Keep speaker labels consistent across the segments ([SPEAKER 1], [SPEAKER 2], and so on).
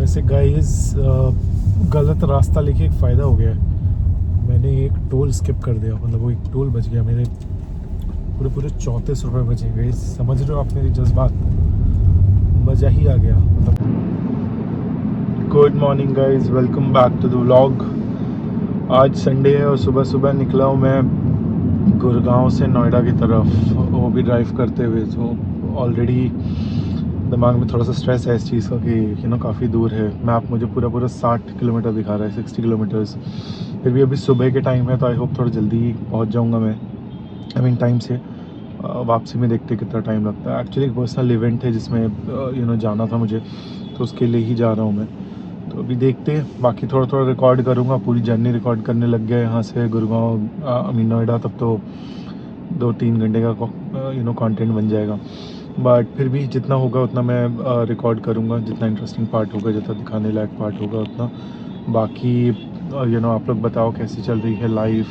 [SPEAKER 1] वैसे गाइस गलत रास्ता लेके एक फ़ायदा हो गया है। मैंने एक टोल स्किप कर दिया, मतलब वो एक टोल बच गया। मेरे पूरे पूरे 34 रुपये बचे गए। समझ रहे हो आप मेरी जज्बात? मज़ा ही आ गया मतलब। Good morning guys, welcome back to the vlog. आज संडे है और सुबह सुबह निकला हूँ मैं गुड़गांव से नोएडा की तरफ, वो भी ड्राइव करते हुए। तो ऑलरेडी दिमाग में थोड़ा सा स्ट्रेस है इस चीज़ का कि काफ़ी दूर है। मैप मुझे पूरा 60 किलोमीटर दिखा रहा है, 60 किलोमीटर्स। फिर भी अभी सुबह के टाइम है तो आई होप थोड़ा जल्दी पहुंच जाऊंगा मैं, आई मीन टाइम से। वापसी में देखते कितना टाइम लगता है। एक्चुअली एक पर्सनल इवेंट है जिसमें जाना था मुझे, तो उसके लिए ही जा रहा हूँ मैं। तो अभी देखते हैं, बाकी थोड़ा थोड़ा रिकॉर्ड करूँगा। पूरी जर्नी रिकॉर्ड करने लग गया यहाँ से गुड़गांव आई मीन नोएडा, तब तो 2-3 घंटे का कंटेंट बन जाएगा। बट फिर भी जितना होगा उतना मैं रिकॉर्ड करूँगा, जितना इंटरेस्टिंग पार्ट होगा, जितना दिखाने लायक पार्ट होगा उतना। बाकी आप लोग बताओ कैसी चल रही है लाइफ।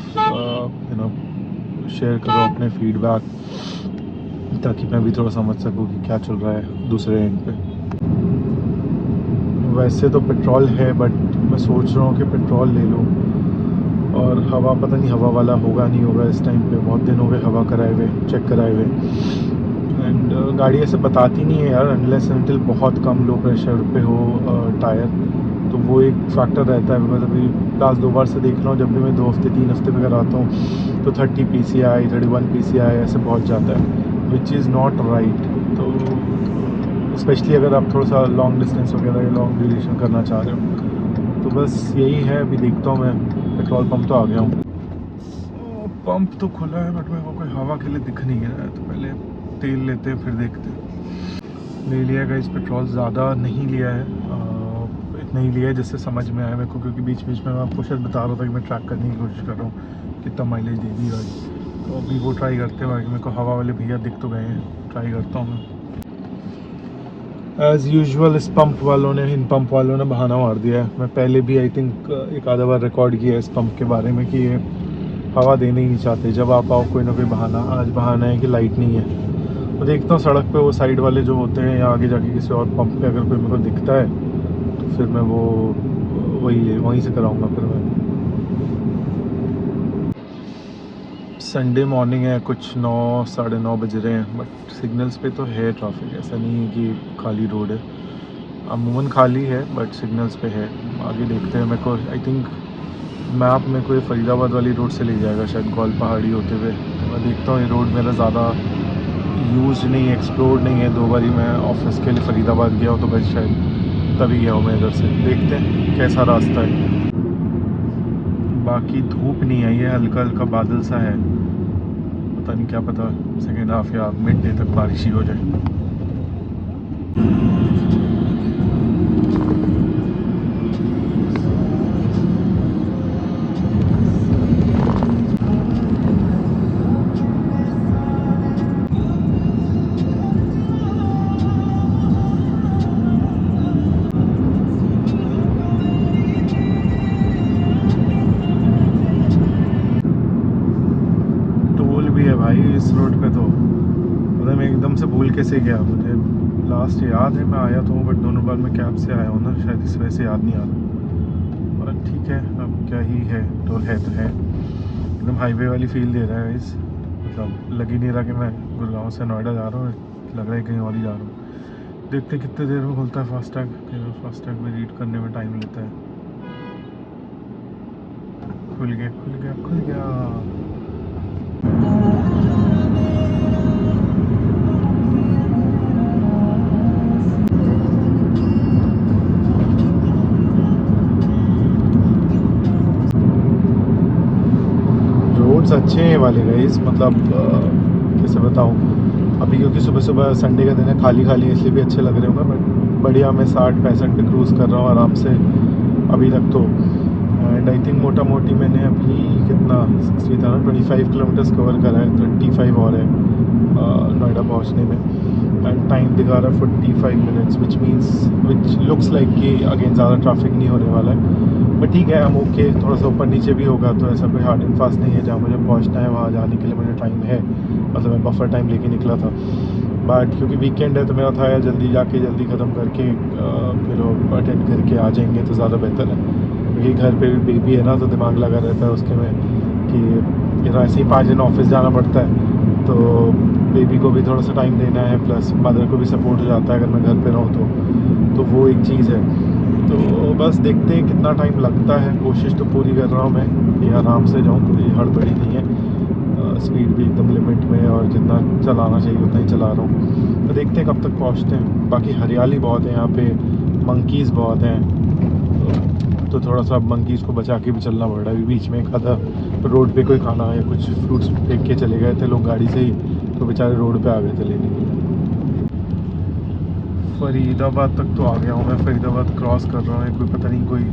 [SPEAKER 1] शेयर करो अपने फीडबैक, ताकि मैं भी थोड़ा समझ सकूँ कि क्या चल रहा है दूसरे एंड पे। वैसे तो पेट्रोल है, बट मैं सोच रहा हूँ कि पेट्रोल ले लूँ। और हवा, पता नहीं हवा वाला होगा नहीं होगा इस टाइम पे। बहुत दिन हो गए हवा कराए हुए, चेक कराए हुए। एंड गाड़ी ऐसे बताती नहीं है यार, अनलेस अनटिल बहुत कम लो प्रेशर पे हो टायर, तो वो एक फैक्टर रहता है। बिकॉज अभी लास्ट 2 बार से देख रहा हूँ, जब भी मैं 2 हफ्ते 3 हफ्ते पे अगर आता हूँ तो 30 PCI 31 PCI ऐसे पहुँच जाता है, विच इज़ नॉट राइट। तो स्पेशली अगर आप थोड़ा सा लॉन्ग डिस्टेंस वगैरह या लॉन्ग ड्यूरेशन करना चाह रहे हो, तो बस यही है। अभी देखता हूँ मैं, पेट्रोल पंप तो आ गया हूँ। पंप तो खुला है, बट मेरे को कोई हवा के लिए दिख नहीं रहा है। तो पहले तेल लेते हैं फिर देखते हैं। ले लिया गाइस पेट्रोल, ज़्यादा नहीं लिया है, इतना ही लिया है जिससे समझ में आया मेरे को। क्योंकि बीच बीच में मैं आपको शायद बता रहा था कि मैं ट्रैक करने की कोशिश कर रहा हूँ कितना माइलेज दे दी गाड़ी। तो अभी वो ट्राई करते हैं। बाकी मेरे को हवा वाले भैया दिख तो गए हैं, ट्राई करता हूँ मैं। एज़ यूजुअल इन पंप वालों ने बहाना मार दिया है। मैं पहले भी आई थिंक एक आधा बार रिकॉर्ड किया है इस पंप के बारे में कि ये हवा देने ही नहीं चाहते। जब आप आओ कोई ना कोई बहाना। आज बहाना है कि लाइट नहीं है। तो देखता हूँ सड़क पे वो साइड वाले जो होते हैं, या आगे जाके किसी और पंप पे अगर कोई मेरे को दिखता है तो फिर मैं वो वहीं से कराऊंगा फिर मैं। संडे मॉर्निंग है, कुछ 9 साढ़े 9 बज रहे हैं, बट सिग्नल्स पे तो है ट्रैफिक। ऐसा नहीं है कि खाली रोड है, अमूमन खाली है, बट सिग्नल्स पे है। आगे देखते हैं। मेरे को आई थिंक मैप में कोई फरीदाबाद वाली रोड से ले जाएगा शायद, गोल पहाड़ी होते हुए। मैं देखता हूँ, ये रोड मेरा ज़्यादा यूज नहीं है, एक्सप्लोर नहीं है। 2 बार ही मैं ऑफिस के लिए फरीदाबाद गया हूँ, तो बस शायद तभी गया हूँ मैं इधर से। देखते हैं कैसा रास्ता है। बाकी धूप नहीं आई है, हल्का हल्का बादल सा है। पता नहीं, क्या पता सेकेंड हाफ या मिड डे तक बारिश ही हो जाए। भाई इस रोड पे तो मतलब मैं एकदम से भूल कैसे गया। मुझे लास्ट याद है मैं आया तो हूँ, बट दोनों बार मैं कैब से आया हूँ ना, शायद इस वजह से याद नहीं आ रहा। और ठीक है, अब क्या ही है, टोल है तो है। एकदम हाईवे वाली फील दे रहा है इस, मतलब लग ही नहीं रहा कि मैं गुड़गांव से नोएडा जा रहा हूँ, लग रहा है कहीं और ही जा रहा हूँ। देखते कितने देर में खुलता है फास्टैग। फास्टैग में रीड करने में टाइम लेता है। खुल गया खुल गया खुल गया। रोड्स अच्छे हैं वाले गाइस, मतलब कैसे बताऊँ। अभी क्योंकि सुबह सुबह संडे का दिन है, खाली खाली, इसलिए भी अच्छे लग रहे होंगे। बट बढ़िया, मैं 60-65 पे क्रूज़ कर रहा हूँ आराम से अभी तक तो। एंड आई थिंक मोटा मोटी मैंने अभी कितना 60 था ना, 25 किलोमीटर्स कवर करा है। 35 और है नोएडा पहुँचने में। एंड टाइम दिखा रहा है 45 मिनट्स, विच लुक्स लाइक कि अगेन ज़्यादा ट्रैफिक नहीं होने वाला है। बट ठीक है, हम ओके। थोड़ा सा ऊपर नीचे भी होगा तो ऐसा कोई हार्ड एंड फास्ट नहीं है। जहाँ मुझे पहुँचना है वहाँ जाने के लिए मुझे टाइम है, मतलब मैं बफर टाइम लेके निकला था। बट क्योंकि वीकेंड है तो मेरा था यार जल्दी जाके जल्दी ख़त्म करके फिर अटेंड करके आ जाएंगे तो ज़्यादा बेहतर है, क्योंकि घर पे भी बेबी है ना तो दिमाग लगा रहता है उसके में कि ऐसे ही 5 दिन ऑफिस जाना पड़ता है तो बेबी को भी थोड़ा सा टाइम देना है, प्लस मदर को भी सपोर्ट हो जाता है अगर मैं घर पे रहूँ तो वो एक चीज़ है। तो बस देखते हैं कितना टाइम लगता है, कोशिश तो पूरी कर रहा हूँ मैं कि आराम से जाऊँ, कोई हड़बड़ी नहीं है, स्पीड भी एकदम लिमिट में और जितना चलाना चाहिए उतना ही चला रहा हूँ। तो देखते हैं कब तक पहुँचते हैं। बाकी हरियाली बहुत है यहाँ पे, मंकीज़ बहुत हैं, तो थोड़ा सा मंकीज़ को बचा के भी चलना पड़ रहा है। बीच में एक आधा रोड पे कोई खाना या कुछ फ्रूट्स फेंक के चले गए थे लोग गाड़ी से ही, तो बेचारे रोड पे आ गए थे लेने के लिए। फरीदाबाद तक तो आ गया हूँ मैं, फरीदाबाद क्रॉस कर रहा हूँ, कोई पता नहीं कोई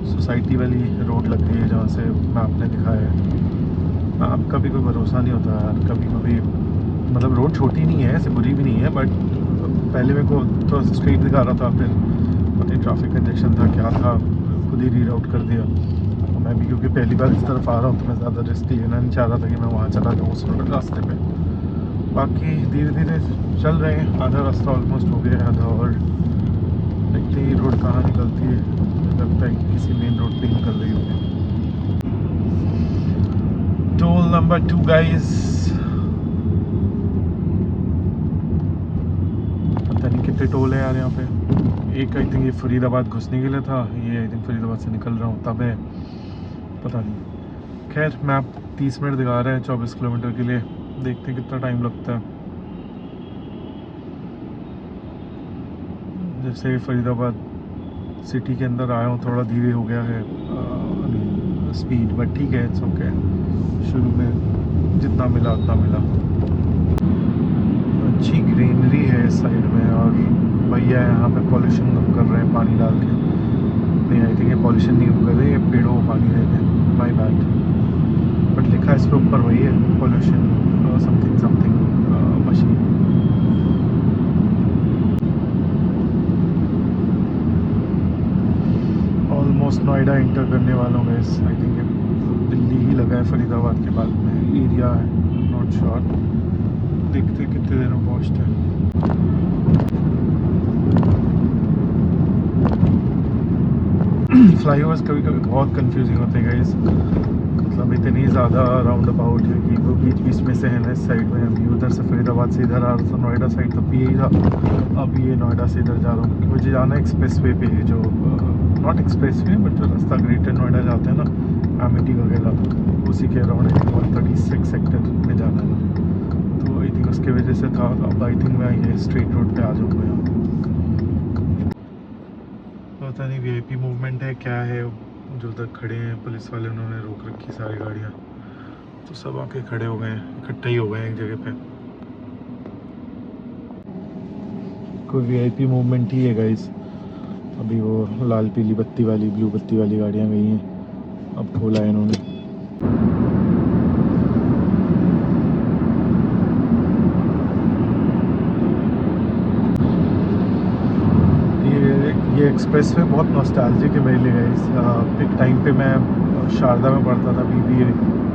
[SPEAKER 1] सोसाइटी वाली रोड लग रही है जहाँ से मैप ने दिखाया है। मैप का भी कोई भरोसा नहीं होता यार, कभी कभी मतलब रोड छोटी नहीं है, ऐसे बुरी भी नहीं है, बट पहले मेरे को थोड़ा सा स्ट्रेट दिखा रहा था, फिर पता नहीं ट्रैफिक कंजेक्शन था क्या था, खुद ही रीराउट कर दिया। और मैं भी क्योंकि पहली बार इस तरफ आ रहा हूँ तो मैं ज़्यादा रिस्क लेना नहीं चाह रहा था कि मैं वहाँ चला जाऊँ उस रास्ते पे। बाकी धीरे धीरे चल रहे हैं, आधा रास्ता ऑलमोस्ट हो गया है, आधा और देखते ही रोड कहाँ निकलती है। मुझे लगता है कि किसी मेन रोड पे निकल रही होगी। टोल नंबर 2 गाइस, पता नहीं कितने टोल है यार यहाँ पे। एक आई थिंक ये फरीदाबाद घुसने के लिए था, ये आई थिंक फरीदाबाद से निकल रहा हूँ तब है, पता नहीं। खैर मैप 30 मिनट दिखा रहा है 24 किलोमीटर के लिए, देखते हैं कितना टाइम लगता है। जैसे फरीदाबाद सिटी के अंदर आया हूँ थोड़ा धीरे हो गया है स्पीड, बट ठीक है, इट्स ओके। शुरू में जितना मिला उतना मिला। अच्छी ग्रीनरी है इस साइड में, और भैया यहाँ पे पॉल्यूशन कम कर रहे हैं पानी डाल के। नहीं आई थिंक ये पॉल्यूशन नहीं कम कर रहे, ये पेड़ों को पानी दे रहे हैं, माई बैड। बट लिखा इसके ऊपर वही है, pollution something something machine. Almost Noida inter करने वाला हूँ इस, आई थिंक दिल्ली ही लगा है फरीदाबाद के बाद में एरिया है, नॉट श्योर। देखते कितने देर में पहुँचते हैं। फ्लाईओवर्स कभी कभी बहुत कंफ्यूजिंग होते हैं गाइस, मतलब इतनी ज़्यादा राउंड अबाउट है कि वो बीच बीच में से है ना। इस साइड में अभी उधर से फरीदाबाद से इधर आ रहा था, नोएडा साइड तब भी यही था, अब ये नोएडा से इधर जा रहा हूँ क्योंकि मुझे जाना है एक्सप्रेस वे पे, जो नॉट एक्सप्रेस वे बट जो रास्ता ग्रेटर नोएडा जाते हैं ना एमिटी वगैरह, उसी के अराउंड 136 सेक्टर में जाना है मुझे, तो आई थिंक उसके वजह से था। अब आई थिंक मैं ये स्ट्रेट रोड पे आ जाऊँगा यहाँ। पता नहीं वीआईपी मूवमेंट है क्या है, जो उधर खड़े हैं पुलिस वाले, उन्होंने रोक रखी सारी गाड़ियाँ, तो सब आके खड़े हो गए हैं, इकट्ठे ही हो गए हैं एक जगह पे। कोई वीआईपी मूवमेंट ही है गाइस। अभी वो लाल पीली बत्ती वाली ब्लू बत्ती वाली गाड़ियाँ गई हैं, अब खोला है इन्होंने। ये एक्सप्रेस वे बहुत नॉस्टैल्जिक है मेरे लिए गाइस। एक टाइम पे मैं शारदा में पढ़ता था बीबीए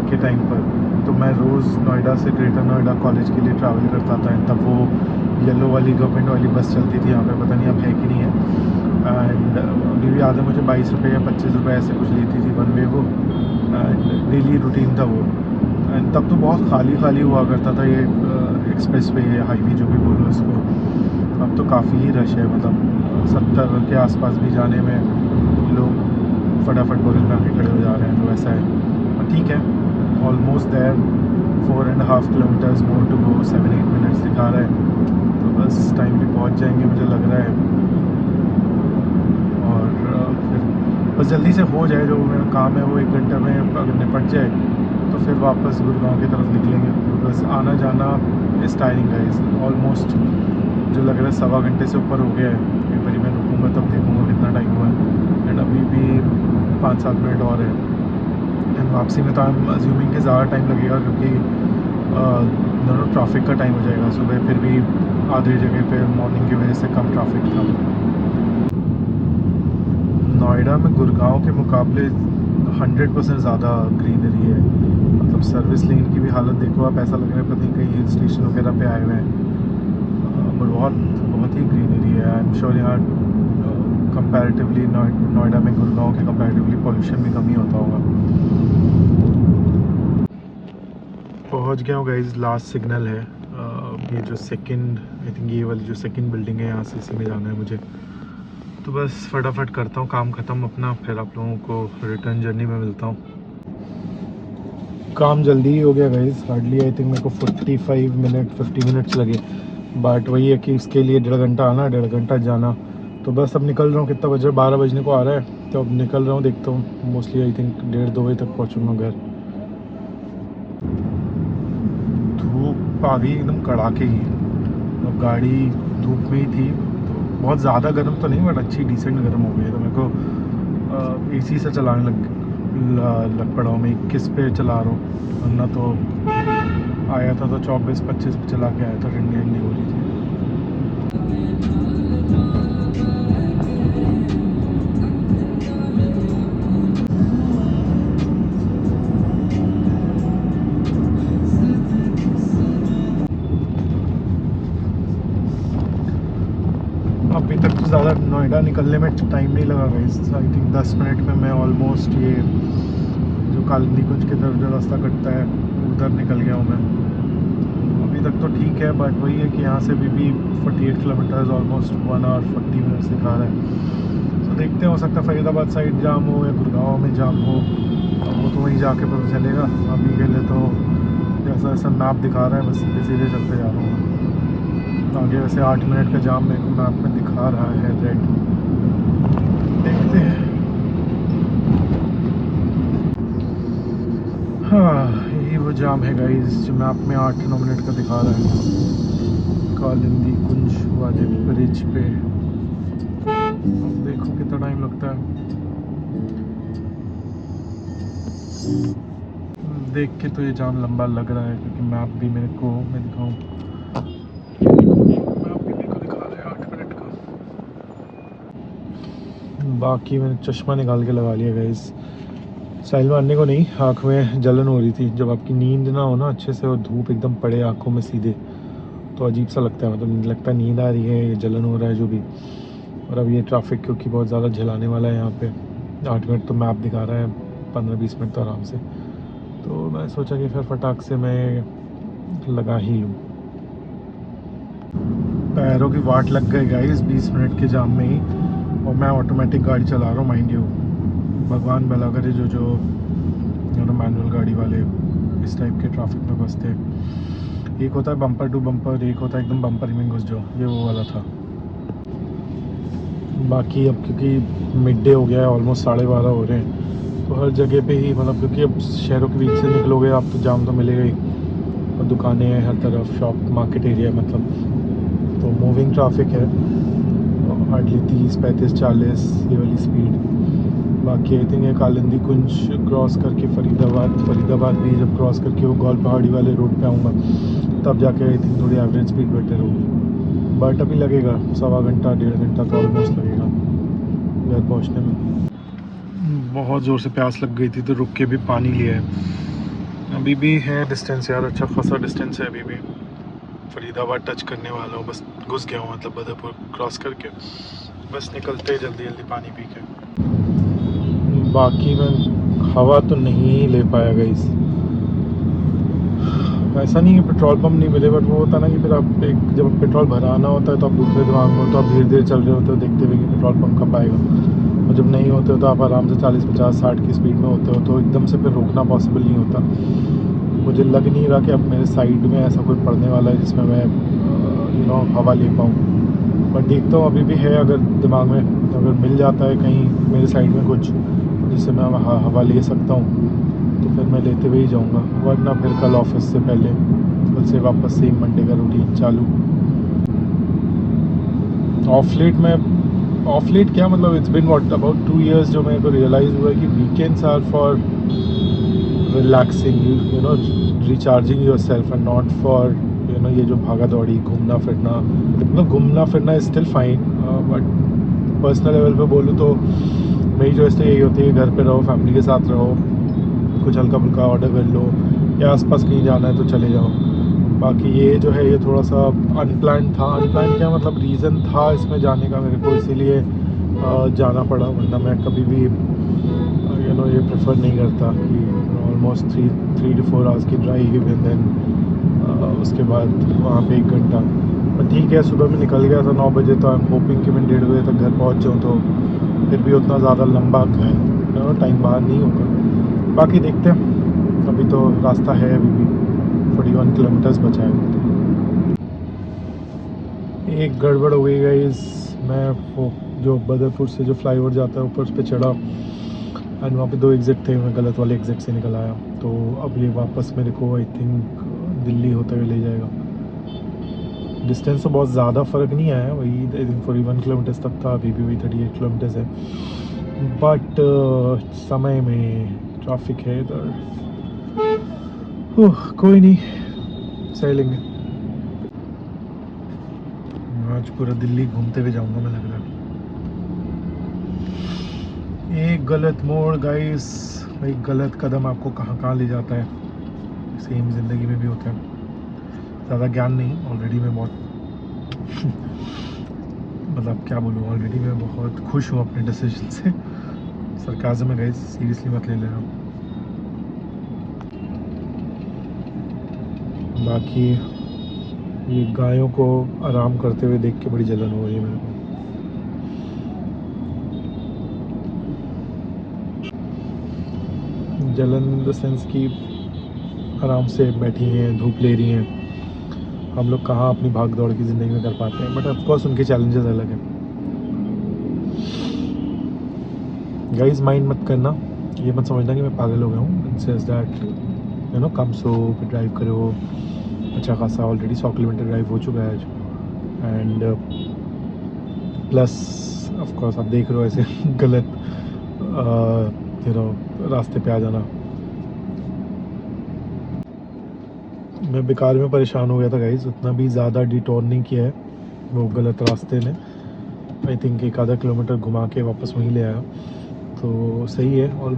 [SPEAKER 1] के टाइम पर, तो मैं रोज़ नोएडा से ग्रेटर नोएडा कॉलेज के लिए ट्रैवल करता था। तब वो येलो वाली गवर्नमेंट वाली बस चलती थी यहाँ पे, पता नहीं अब है कि नहीं है। एंड अभी भी याद है मुझे 22 रुपये या 25 रुपये ऐसे कुछ लेती थी वन वे वो, एंड डेली रूटीन था वो। एंड तब तो बहुत खाली खाली हुआ करता था ये एक्सप्रेस वे, हाईवे जो भी बोलो इसको। अब तो काफ़ी ही रश है, मतलब 70 के आसपास भी जाने में लोग फटाफट बगल में आके खड़े हो जा रहे हैं, तो वैसा है। और ठीक है, almost there, 4.5 kilometres more to go, 7-8 minutes दिखा रहा है, तो बस टाइम पे पहुंच जाएंगे मुझे लग रहा है। और फिर बस जल्दी से हो जाए, जो मेरा काम है वो 1 घंटे में अगर निपट जाए तो फिर वापस गुड़गांव की तरफ निकलेंगे। बस आना जाना इस टायरिंग का ऑलमोस्ट जो लग रहा है 1.25 घंटे से ऊपर हो गया है। एक बारी मैं रुकूँगा तब देखूँगा कितना टाइम हुआ है, एंड अभी भी 5-7 मिनट और है। एंड वापसी में तो आई एम अज्यूमिंग कि ज़्यादा टाइम लगेगा, क्योंकि दोनों ट्रैफिक का टाइम हो जाएगा सुबह, फिर भी आधे जगह पे मॉर्निंग की वजह से कम ट्रैफिक था। नोएडा में गुड़गांव के मुकाबले 100% ज़्यादा ग्रीनरी है, मतलब सर्विस लेन की भी हालत देखो आप, ऐसा लग रहा है पता नहीं कहीं हिल स्टेशन वगैरह पे आए हुए हैं। बट बहुत बहुत ही ग्रीनरी है। आई एम श्योर यहाँ कंपैरेटिवली नोएडा में, गुड़गांव के कंपैरेटिवली पॉल्यूशन भी कम ही होता होगा। पहुँच गया हूँ गाइस, लास्ट सिग्नल है। ये जो सेकंड, आई थिंक ये वाली जो सेकंड बिल्डिंग है, यहाँ से इसी में जाना है मुझे। तो बस फटाफट करता हूँ काम ख़त्म अपना, फिर आप लोगों को रिटर्न जर्नी में मिलता हूँ। काम जल्दी ही हो गया गाइस, हार्डली आई थिंक मेरे को 50 मिनट्स लगे। बट वही है कि इसके लिए 1.5 घंटा आना, 1.5 घंटा जाना। तो बस अब निकल रहा हूँ। कितना बज रहा है? 12 बजने को आ रहा है, तो अब निकल रहा हूँ। देखता हूँ, मोस्टली आई थिंक 1:30-2 बजे तक पहुँचूँगा घर। धूप आ गई एकदम कड़ाके की, अब गाड़ी धूप में ही थी तो बहुत ज़्यादा गर्म तो नहीं, बट अच्छी डिसेंट गर्म हो गई। तो मेरे को एसी से चलाने लग पड़ा हूँ मैं। 21 पे चला रहा हूँ, वरना तो आया था तो 24-25 पे चला के आया था। ठंडी ठंडी हो रही थी। अभी तक तो ज़्यादा नोएडा निकलने में टाइम नहीं लगा गाइस। आई थिंक 10 मिनट में मैं ऑलमोस्ट ये जो कालिंदी कुंज की तरफ जो रास्ता कटता है उधर निकल गया हूँ मैं। अभी तक तो ठीक है, बट वही है कि यहाँ से भी 48 किलोमीटर ऑलमोस्ट 1 आवर 40 मिनट्स दिखा रहा है। तो देखते हैं, हो सकता है फरीदाबाद साइड जाम हो या गुड़गांव में जाम हो, वो तो वहीं जाके पता चलेगा। अभी के लिए तो जैसा जैसा मैप दिखा रहा है बस सीधे सीधे चलते जा रहा हूँ। आगे वैसे 8 मिनट का जाम मेरे को मैप में दिखा रहा है रेड। देखते हैं। हाँ, यही वो जाम है गाइस जो मैप में 8-9 मिनट का दिखा रहा है, कालिंदी कुंज वाले ब्रिज पे। देखो कितना टाइम लगता है। देख के तो ये जाम लंबा लग रहा है, क्योंकि मैप भी मेरे को, मैं दिखाऊँ, बाकी मैंने चश्मा निकाल के लगा लिया गाइस। साइल मारने को नहीं, आँख में जलन हो रही थी। जब आपकी नींद ना हो ना अच्छे से और धूप एकदम पड़े आँखों में सीधे, तो अजीब सा लगता है। मतलब लगता है नींद आ रही है, ये जलन हो रहा है जो भी। और अब ये ट्रैफिक क्योंकि बहुत ज़्यादा झेलाने वाला है यहाँ पे। 8 मिनट तो मैप दिखा रहा है, 15-20 मिनट तो आराम से। तो मैं सोचा कि फिर फटाक से मैं लगा ही लूँ। पैरों की वाट लग गई गाइस 20 मिनट के जाम में ही। और मैं ऑटोमेटिक गाड़ी चला रहा हूँ, माइंड यू। भगवान भला करे जो मैनुअल गाड़ी वाले इस टाइप के ट्रैफिक में फंसते हैं। एक होता है बम्पर टू बम्पर, एक होता है एकदम बम्पर में घुस जाओ, ये वो वाला था। बाकी अब क्योंकि मिड डे हो गया है, ऑलमोस्ट 12:30 हो रहे हैं, तो हर जगह पे ही, मतलब क्योंकि अब शहरों के बीच से निकलोगे आप तो जाम तो मिलेगा ही। और दुकानें हैं हर तरफ, शॉप, मार्केट एरिया, मतलब तो मूविंग ट्रैफिक है। हार्डली 30-35-40 ये वाली स्पीड। बाकी आई थिंक ये कालिंदी कुंज क्रॉस करके फरीदाबाद भी जब क्रॉस करके वो गौल पहाड़ी वाले रोड पे आऊँगा, तब जाके आई थिंक थोड़ी एवरेज स्पीड बेटर होगी। बट अभी लगेगा 1.25 घंटा 1.5 घंटा तो ऑलमोस्ट लगेगा घर पहुँचने में। बहुत ज़ोर से प्यास लग गई थी तो रुक के भी पानी लिया है। अभी भी है डिस्टेंस यार, अच्छा खासा डिस्टेंस है अभी भी। फरीदाबाद टच करने वाला हूँ, बस घुस गया हूँ, मतलब बदरपुर क्रॉस करके बस निकलते जल्दी जल्दी पानी पी के। बाकी मैं हवा तो नहीं ले पाया गाइस। ऐसा नहीं है पेट्रोल पंप नहीं मिले, बट वो होता ना कि फिर आप जब पेट्रोल भराना होता है तो आप दूसरे दिमाग में, तो आप धीरे धीरे चल रहे होते हो देखते हुए कि पेट्रोल पंप कब आएगा। और जब नहीं होते हो तो आप आराम से 40-50-60 की स्पीड में होते हो, तो एकदम से फिर रोकना पॉसिबल नहीं होता। मुझे लग नहीं रहा कि अब मेरे साइड में ऐसा कोई पड़ने वाला है जिसमें मैं हवा ले पाऊँ। बट देखता हूँ, अभी भी है अगर दिमाग में, अगर मिल जाता है कहीं मेरे साइड में कुछ जिससे मैं हवा ले सकता हूँ तो फिर मैं लेते हुए ही जाऊँगा। वरना फिर कल ऑफिस से पहले, कल से वापस से मंडे का रूटीन चालू। ऑफ लेट क्या मतलब, it's been what about 2 years जो मेरे को रियलाइज़ हुआ है कि weekends are for relaxing, recharging yourself and not for ये जो भागा दौड़ी घूमना फिरना। मतलब घूमना फिरना is still fine, but personal level पे बोलूँ तो मेरी चॉइस तो यही होती है, घर पे रहो, फैमिली के साथ रहो, कुछ हल्का फुल्का ऑर्डर कर लो, या आसपास कहीं जाना है तो चले जाओ। बाकी ये जो है ये थोड़ा सा अनप्लान था। अनप्लान क्या मतलब रीज़न था इसमें जाने का मेरे को, इसीलिए जाना पड़ा, वरना मैं कभी भी ये प्रेफर नहीं करता कि ऑलमोस्ट 3 to 4 आवर्स की ड्राइव एंड देन उसके बाद वहाँ पे 1 घंटा। पर ठीक है, सुबह में निकल गया था 9 बजे, तो आई एम होपिंग कि मैं 1:30 बजे तक घर पहुँच जाऊँ, तो फिर भी उतना ज़्यादा लंबा टाइम बाहर नहीं होगा। बाकी देखते हैं, अभी तो रास्ता है, अभी भी 41 किलोमीटर्स बचा है। एक गड़बड़ हो गई गाइस, मैं वो जो बदरपुर से जो फ्लाईओवर जाता है ऊपर, उस पर चढ़ा एंड वहाँ पे 2 एग्ज़िट थे, मैं गलत वाले एग्ज़िट से निकल आया। तो अब ये वापस मेरे को आई थिंक दिल्ली होते हुए ले जाएगा। डिस्टेंस तो बहुत ज़्यादा फ़र्क नहीं आया, वही आई थिंक 41 किलोमीटर्स तक था, अभी भी वही 38 किलोमीटर्स है। बट समय में ट्रैफिक है इधर, कोई नहीं, सह लेंगे। आज पूरा दिल्ली घूमते हुए जाऊंगा मैं, लग रहा है। एक गलत मोड़ गाइस, एक गलत कदम आपको कहाँ कहाँ ले जाता है, सेम ज़िंदगी में भी होता है। ज़्यादा ज्ञान नहीं, ऑलरेडी मैं बहुत मतलब क्या बोलूँ, ऑलरेडी मैं बहुत खुश हूँ अपने डिसीजन से। सरकाज़म में गाइस, सीरियसली मत ले लेना। बाकी ये गायों को आराम करते हुए देख के बड़ी जलन हो रही है मेरे को। जलन इन द सेंस कि आराम से बैठी हैं, धूप ले रही हैं। हम लोग कहाँ अपनी भाग दौड़ की ज़िंदगी में कर पाते हैं, बट ऑफ कोर्स उनके चैलेंजेस अलग हैं। गाइस माइंड मत करना, ये मत समझना कि मैं पागल हो गया हूँ। इट सेज दैट कम सो फिर ड्राइव करो, अच्छा खासा ऑलरेडी 100 किलोमीटर ड्राइव हो चुका है आज। एंड प्लस ऑफ कोर्स आप देख रहे हो ऐसे गलत रास्ते पे आ जाना। मैं बेकार में परेशान हो गया था गाइस, उतना भी ज़्यादा डिटोर नहीं किया है वो गलत रास्ते ने। आई थिंक 1 आधा किलोमीटर घुमा के वापस वहीं ले आया, तो सही है। और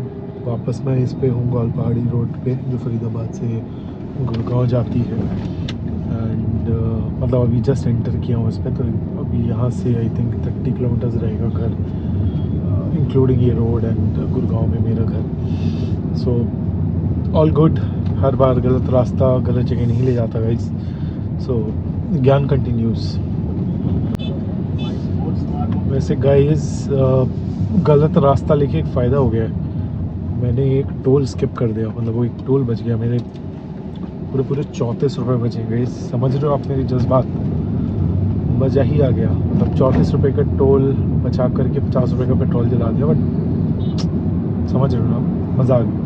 [SPEAKER 1] वापस मैं इस पे हूँ गौल पहाड़ी रोड पे, जो फरीदाबाद से गुड़गांव जाती है। एंड मतलब अभी जस्ट एंटर किया हूँ इस पर, तो अभी यहाँ से आई थिंक 30 किलोमीटर्स रहेगा घर, इंक्लूडिंग ये रोड एंड गुड़गांव में मेरा घर। So all good. हर बार गलत रास्ता गलत जगह नहीं ले जाता गाइस। सो ज्ञान कंटिन्यूज। वैसे गाइस गलत रास्ता लेके एक फ़ायदा हो गया है, मैंने एक टोल स्किप कर दिया, मतलब वो एक टोल बच गया। मेरे पूरे 34 रुपये बचे गाइस, समझ रहे हो आप मेरी जज्बात, मज़ा ही आ गया। मतलब 34 रुपये का टोल बचा करके 50 रुपये का पेट्रोल जला दिया, बट समझ रहे हो ना, मज़ा आ गया।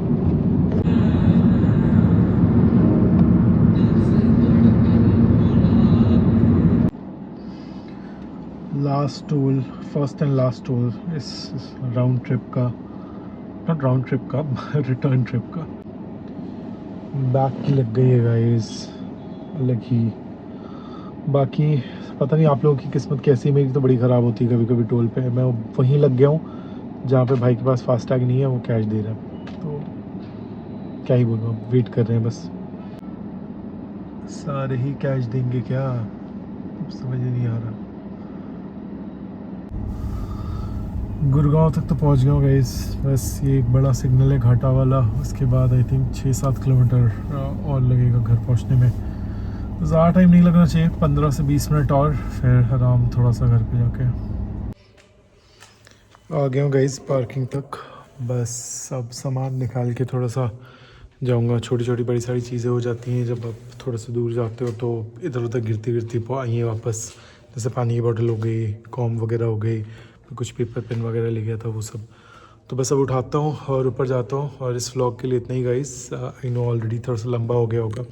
[SPEAKER 1] Last toll, first and last toll इस राउंड ट्रिप का, नॉट राउंड ट्रिप का रिटर्न ट्रिप का। बैक की लग गई है गाइस, अलग ही। बाकी पता नहीं आप लोगों की किस्मत कैसी है, मेरी तो बड़ी ख़राब होती है कभी कभी टोल पे। मैं वहीं लग गया हूँ जहाँ पे भाई के पास फास्टैग नहीं है, वो कैश दे रहा है, तो क्या ही बोलूँ, अब वेट कर रहे हैं बस। सारे ही कैश देंगे क्या, समझ ही नहीं आ रहा। गुड़गांव तक तो पहुंच गया हूँ गाइस, बस ये एक बड़ा सिग्नल है घाटा वाला, उसके बाद आई थिंक 6-7 किलोमीटर और लगेगा घर पहुंचने में। तो ज़्यादा टाइम नहीं लगना चाहिए, 15 से 20 मिनट और फिर आराम थोड़ा सा घर पे जाके। आ गया हूँ गाइस पार्किंग तक, बस अब सामान निकाल के थोड़ा सा जाऊँगा। छोटी छोटी बड़ी सारी चीज़ें हो जाती हैं जब आप थोड़ा सा दूर जाते हो, तो इधर उधर गिरती गिरती आई हैं वापस। जैसे पानी की बोतल हो गई, कॉम वगैरह हो गई, कुछ पेपर पेन वगैरह ले गया था वो सब, तो बस अब उठाता हूँ और ऊपर जाता हूँ। और इस व्लॉग के लिए इतना ही गाइस, आई नो ऑलरेडी थोड़ा सा लंबा हो गया होगा,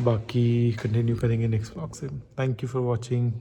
[SPEAKER 1] बाकी कंटिन्यू करेंगे नेक्स्ट व्लॉग से। Thank you for watching.